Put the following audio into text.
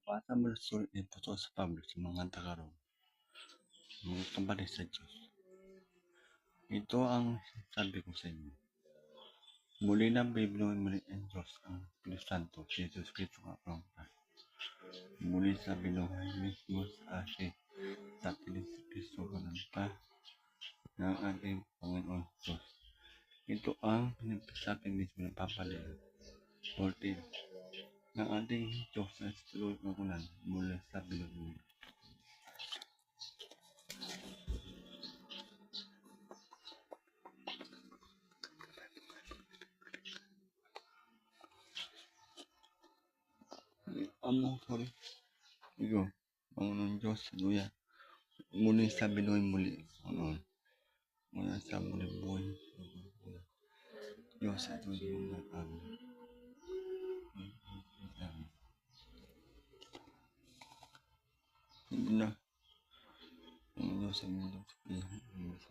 Mapasa mo sulit ni puso sa Pablo sa mga tagaroon, mga kabalis sa Diyos. Ito ang sabi ko sa inyo. Muli na bibinuhin muli ang Diyos ang Espiritu Santo, si Jesus Cristo ang Panginoon. Muli sa binuhay mismo sa asin sa atin si Cristo kananta ng ating Panginoon Diyos. Ito ang pinagsasabi mismo ng Papaleo 14 ng ating Diyos na tulog ng ulan mula sa binuhay. Sorry. Ito, Panginoon Diyos, Luya. Muli sa binuhay muli, Panginoon. Mula sa muli buhay. Diyos, ito yung mga amin. Hindi na. Ang Diyos, ang Diyos,